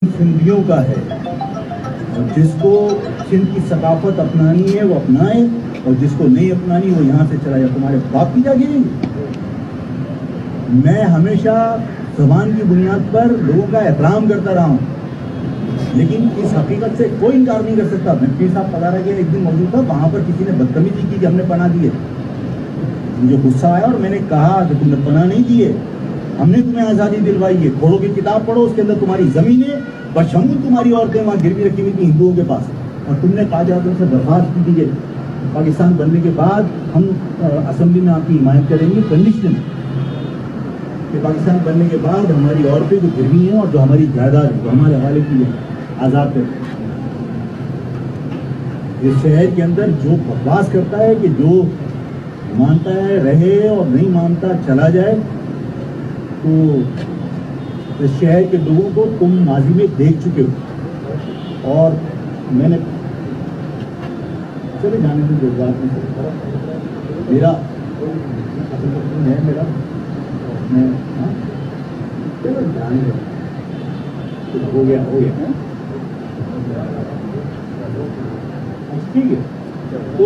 سندھیوں کا ہے اور جس کو سندھ کی ثقافت اپنانی ہے وہ اپنائے اور جس کو نہیں اپنانی وہ یہاں سے چلا جائے. تمہارے باپ کی جاگیریں میں ہمیشہ زبان کی بنیاد پر لوگوں کا احترام کرتا رہا ہوں, لیکن اس حقیقت سے کوئی انکار نہیں کر سکتا. میں پیر صاحب پدارا کے ایک دن موجود تھا, وہاں پر کسی نے بدتمیزی کی کہ ہم نے پناہ دیے. مجھے غصہ آیا اور میں نے کہا کہ تم نے پناہ نہیں دیے, ہم نے تمہیں آزادی دلوائی ہے. کھوڑوں کی کتاب پڑھو, اس کے اندر تمہاری زمینیں بشمول تمہاری عورتیں وہاں گروی رکھی ہوئی تھی ہندوؤں کے پاس, اور تم نے قائد اعظم سے درخواست کی تھی کہ پاکستان بننے کے بعد ہم اسمبلی میں آپ کی حمایت کریں گے, کنڈیشن کہ پاکستان بننے کے بعد ہماری عورتیں جو گروی ہیں اور جو ہماری جائیداد ہے جو ہمارے حوالے کی ہے آزاد کریں. اس شہر کے اندر جو بکواس کرتا ہے کہ جو مانتا ہے رہے اور نہیں مانتا چلا جائے, تو اس شہر کے لوگوں کو تم ماضی میں دیکھ چکے ہو. اور میں نے چلے جانے میں جذبات میں میرا ہے میرا میں چلو جانے ہو گیا ٹھیک ہے. تو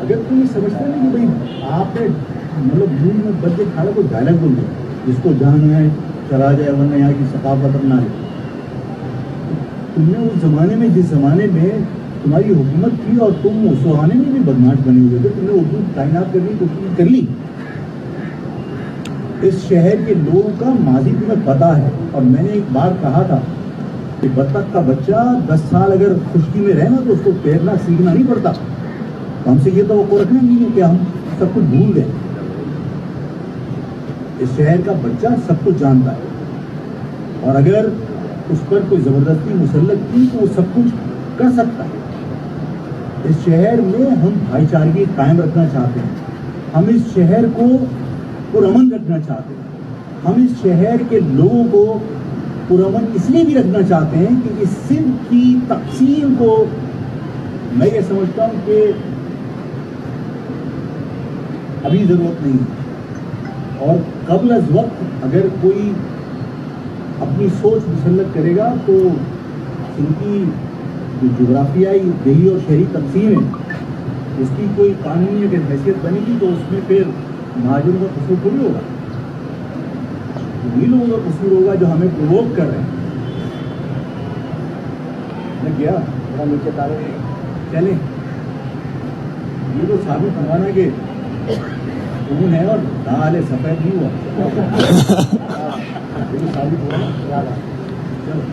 اگر تم یہ سمجھتے ہیں کہ بھائی آپ نے مطلب منہ میں بچے کھانا کو ڈائلیکٹ بول دیں جس کو جانا ہے چلا جائے ورنہ یہاں کی ثقافت اپنا لے. تم نے اس زمانے میں جس زمانے میں تمہاری حکومت تھی اور تم اس زمانے میں بھی بدماش بنے ہوئے تھے, تم نے اردو تعینات کرنے کی کوشش کر لی. اس شہر کے لوگوں کا ماضی تمہیں پتا ہے, اور میں نے ایک بار کہا تھا کہ بطخ کا بچہ 10 سال اگر خشکی میں رہنا تو اس کو تیرنا سیکھنا نہیں پڑتا. ہم سے یہ توقع رکھنا نہیں ہے کہ ہم سب کچھ بھول دیں. اس شہر کا بچہ سب کچھ جانتا ہے, اور اگر اس پر کوئی زبردستی مسلط کی تو وہ سب کچھ کر سکتا ہے. اس شہر میں ہم بھائی چارگی قائم رکھنا چاہتے ہیں, ہم اس شہر کو پرامن رکھنا چاہتے ہیں, ہم اس شہر کے لوگوں کو پرامن اس لیے بھی رکھنا چاہتے ہیں کہ اس سندھ کی تقسیم کو میں یہ سمجھتا ہوں کہ ابھی ضرورت نہیں ہے, اور قبل از وقت اگر کوئی اپنی سوچ مسلط کرے گا تو ان کی جو جغرافیائی دیہی اور شہری تقسیم ہے اس کی کوئی قانونی اگر حیثیت بنے گی تو اس میں پھر مہاجروں کا قصور تھوڑی ہوگا, انہیں لوگوں کا قصور ہوگا جو ہمیں پرووک کر رہے ہیں. میں گیا بڑا نیچے تارے چلیں, یہ تو ثابت کروانا کہ خون ہے اور دال ہے سفید نہیں ہوا, یہ تو ثابت ہوا. چلو